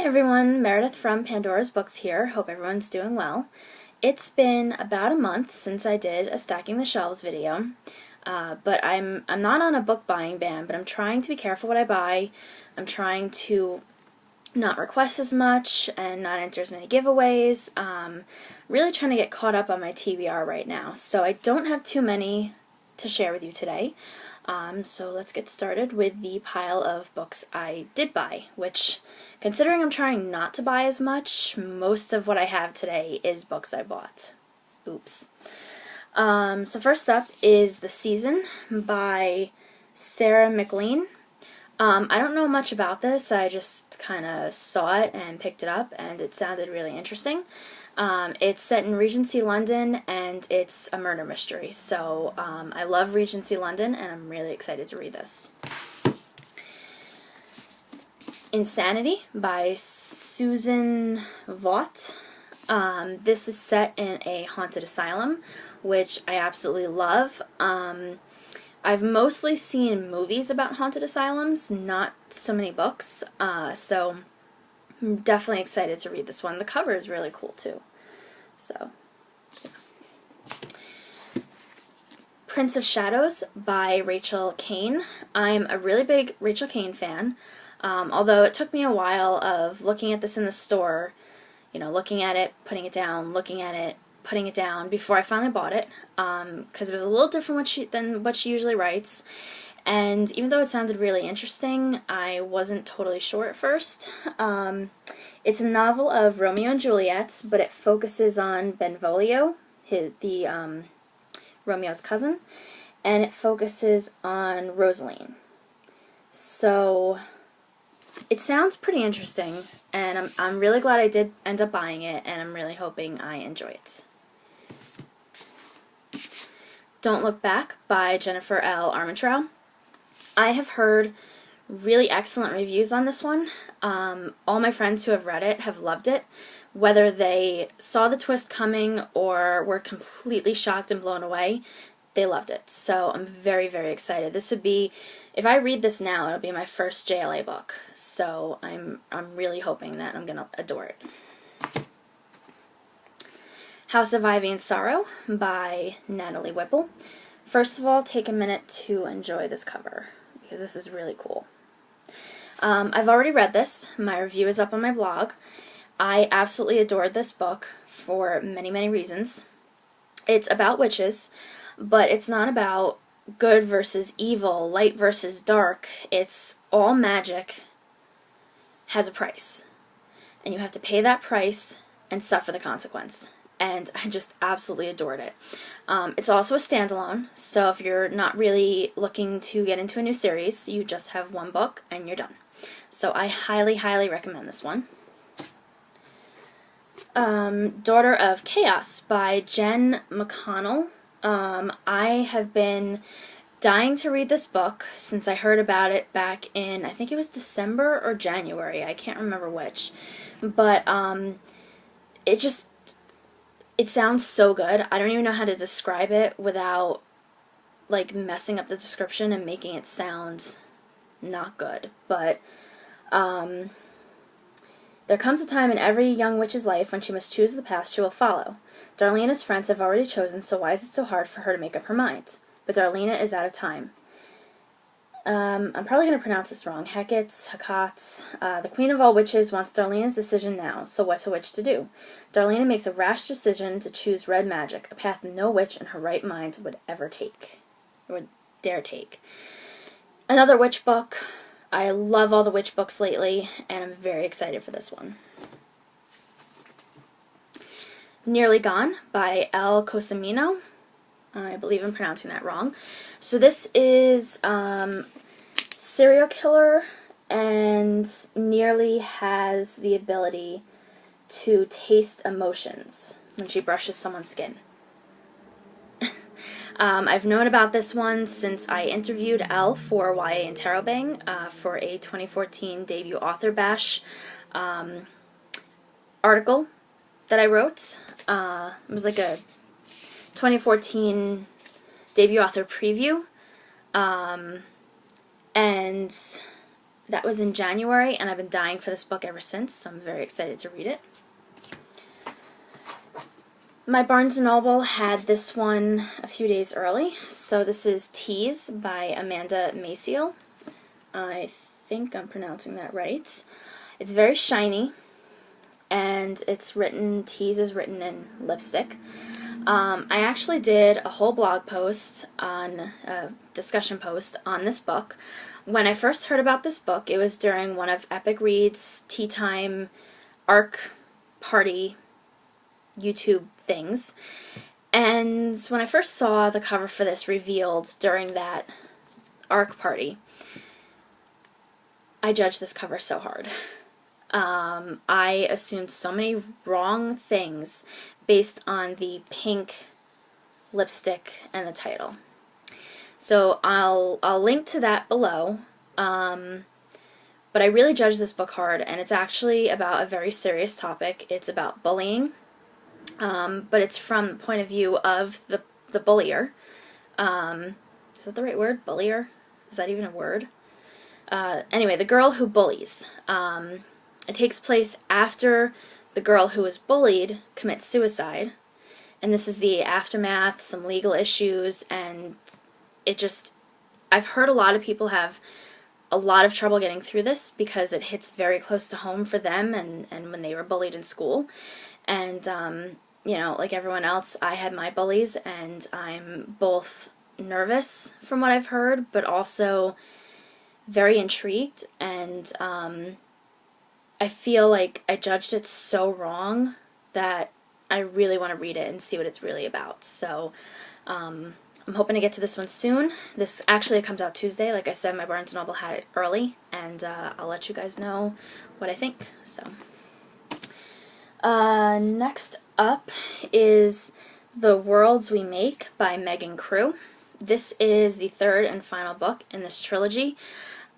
everyone, Meredith from Pandora's Books here. Hope everyone's doing well. It's been about a month since I did a Stacking the Shelves video, but I'm not on a book buying ban, but I'm trying to be careful what I buy. I'm trying to not request as much and not enter as many giveaways. Really trying to get caught up on my TBR right now, so I don't have too many to share with you today. So let's get started with the pile of books I did buy, which, considering I'm trying not to buy as much, most of what I have today is books I bought. Oops. So first up is The Season by Sarah MacLean. I don't know much about this. I just kind of saw it and picked it up, and it sounded really interesting. It's set in Regency London, and it's a murder mystery, so I love Regency London, and I'm really excited to read this. Insanity by Susan Vaught. This is set in a haunted asylum, which I absolutely love. I've mostly seen movies about haunted asylums, not so many books, so I'm definitely excited to read this one. The cover is really cool too. So, yeah. Prince of Shadows by Rachel Caine. I'm a really big Rachel Caine fan, although it took me a while of looking at this in the store, looking at it, putting it down, looking at it, putting it down, before I finally bought it, because it was a little different than what she usually writes. And even though it sounded really interesting, I wasn't totally sure at first. It's a novel of Romeo and Juliet, but it focuses on Benvolio, Romeo's cousin, and it focuses on Rosaline. So it sounds pretty interesting, and I'm really glad I did end up buying it, and I'm really hoping I enjoy it. Don't Look Back by Jennifer L. Armentrout. I have heard really excellent reviews on this one. All my friends who have read it have loved it, whether they saw the twist coming or were completely shocked and blown away. They loved it, so I'm very, very excited. This would be, if I read this now, it'll be my first JLA book, so I'm really hoping that I'm going to adore it. House of Ivy and Sorrow by Natalie Whipple. First of all, take a minute to enjoy this cover, because this is really cool. I've already read this. My review is up on my blog. I absolutely adored this book for many, many reasons. It's about witches, but it's not about good versus evil, light versus dark. It's all magic has a price, and you have to pay that price and suffer the consequence. And I just absolutely adored it. It's also a standalone, so if you're not really looking to get into a new series, you just have one book and you're done. So I highly, highly recommend this one. Daughter of Chaos by Jen McConnell. I have been dying to read this book since I heard about it back in, I think it was December or January, I can't remember which. But it sounds so good. I don't even know how to describe it without messing up the description and making it sound not good. But there comes a time in every young witch's life when she must choose the path she will follow. Darlena's friends have already chosen, so why is it so hard for her to make up her mind? But Darlena is out of time. I'm probably going to pronounce this wrong. Hecate. The Queen of all Witches wants Darlena's decision now, so what's a witch to do? Darlena makes a rash decision to choose red magic, a path no witch in her right mind would ever take, or would dare take. Another witch book. I love all the witch books lately, and I'm very excited for this one. Nearly Gone by Elle Cosimino. I believe I'm pronouncing that wrong. So this is serial killer, and Nearly has the ability to taste emotions when she brushes someone's skin. I've known about this one since I interviewed Elle for YA and Tarot for a 2014 debut author bash article that I wrote. It was like a 2014 debut author preview, and That was in January, and I've been dying for this book ever since, so I'm very excited to read it. My Barnes & Noble had this one a few days early, so this is Tease by Amanda Maciel. I think I'm pronouncing that right. It's very shiny, and Tease is written in lipstick. I actually did a whole blog post a discussion post on this book. When I first heard about this book, it was during one of Epic Reads' Tea Time ARC party YouTube things. And when I first saw the cover for this revealed during that ARC party, I judged this cover so hard. I assumed so many wrong things based on the pink lipstick and the title. So I'll link to that below. But I really judged this book hard, and it's actually about a very serious topic. It's about bullying, but it's from the point of view of the bullier. Is that the right word? Bullier? Is that even a word? Anyway, the girl who bullies. It takes place after the girl who was bullied commits suicide, and this is the aftermath, some legal issues, and I've heard a lot of people have a lot of trouble getting through this because it hits very close to home for them and when they were bullied in school. And, you know, like everyone else, I had my bullies, and I'm both nervous from what I've heard, but also very intrigued, and I feel like I judged it so wrong that I really want to read it and see what it's really about. So I'm hoping to get to this one soon. This actually comes out Tuesday. Like I said, my Barnes & Noble had it early, and I'll let you guys know what I think. So next up is The Worlds We Make by Megan Crew. This is the third and final book in this trilogy.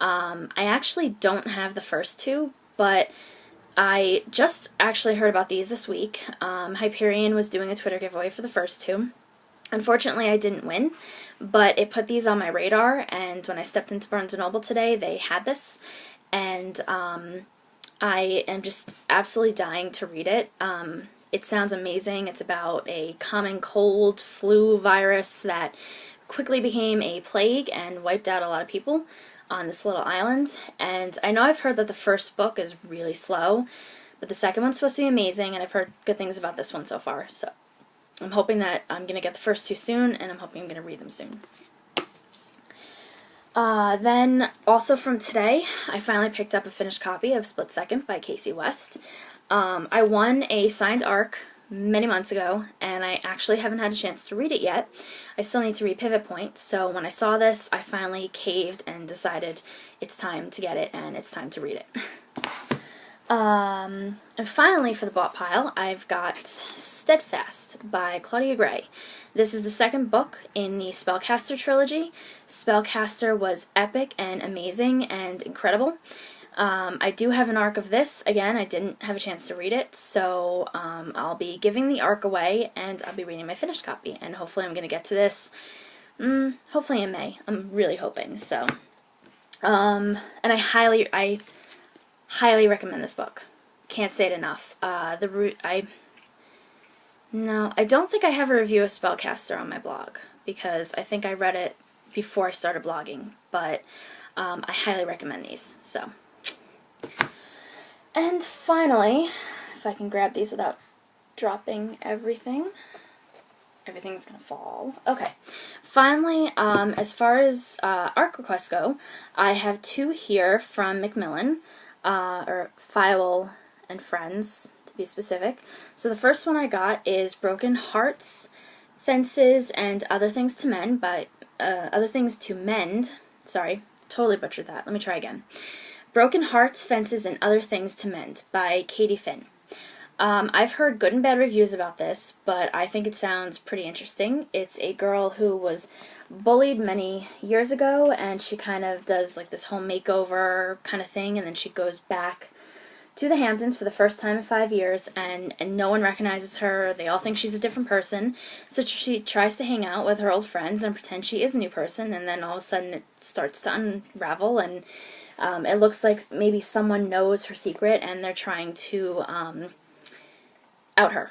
I actually don't have the first two, but I just actually heard about these this week. Hyperion was doing a Twitter giveaway for the first two. Unfortunately, I didn't win, but it put these on my radar, and when I stepped into Barnes & Noble today, they had this, and I am just absolutely dying to read it. It sounds amazing. It's about a common cold flu virus that quickly became a plague and wiped out a lot of people on this little island. And I know I've heard that the first book is really slow, but the second one's supposed to be amazing, and I've heard good things about this one so far. So I'm hoping that I'm going to get the first two soon, and I'm hoping I'm going to read them soon. Then, also from today, I finally picked up a finished copy of Split Second by Casey West. I won a signed ARC many months ago, and I actually haven't had a chance to read it yet. I still need to read Pivot Point, so when I saw this, I finally caved and decided it's time to get it, and it's time to read it. And finally, for the bought pile, I've got Steadfast by Claudia Gray. This is the second book in the Spellcaster trilogy. Spellcaster was epic and amazing and incredible. I do have an ARC of this. Again, I didn't have a chance to read it, so I'll be giving the ARC away, and I'll be reading my finished copy, and hopefully I'm going to get to this, hopefully in May. I'm really hoping, so. And I highly recommend this book. Can't say it enough. I don't think I have a review of Spellcaster on my blog, because I think I read it before I started blogging, but I highly recommend these, so. And finally, if I can grab these without dropping everything. Everything's gonna fall. Okay. Finally, as far as ARC requests go, I have two here from Macmillan, or File and Friends, to be specific. So the first one I got is Broken Hearts, Fences, and Other Things to Mend by, Other Things to Mend. Sorry, totally butchered that. Let me try again. Broken Hearts, Fences, and Other Things to Mend by Katie Finn. I've heard good and bad reviews about this, but I think it sounds pretty interesting. It's a girl who was bullied many years ago, and she kind of does like this whole makeover kind of thing, and then she goes back to the Hamptons for the first time in 5 years, and no one recognizes her. They all think she's a different person, so she tries to hang out with her old friends and pretend she is a new person, and then all of a sudden it starts to unravel, and It looks like maybe someone knows her secret and they're trying to out her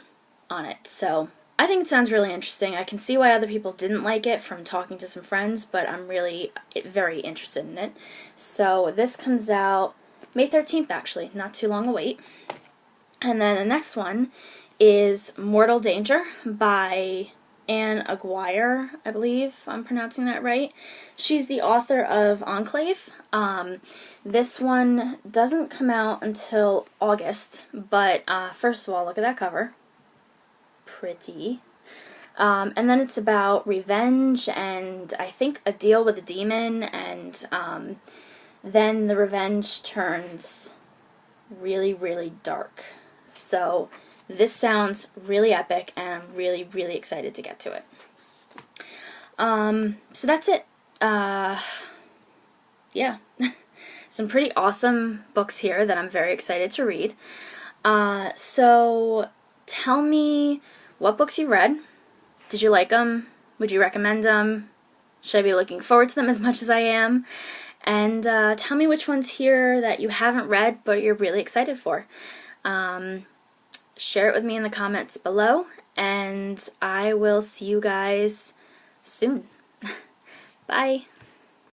on it. So I think it sounds really interesting. I can see why other people didn't like it from talking to some friends, but I'm really very interested in it. So this comes out May 13th, actually, not too long a wait. And then the next one is Mortal Danger by Anne Aguirre, I believe I'm pronouncing that right. She's the author of Enclave. This one doesn't come out until August, but first of all, look at that cover. Pretty. And then it's about revenge and I think a deal with a demon, and then the revenge turns really, really dark. So this sounds really epic, and I'm really, really excited to get to it. So that's it. Yeah. Some pretty awesome books here that I'm very excited to read. So tell me what books you read. Did you like them? Would you recommend them? Should I be looking forward to them as much as I am? And tell me which ones here that you haven't read but you're really excited for. Share it with me in the comments below, and I will see you guys soon. Bye!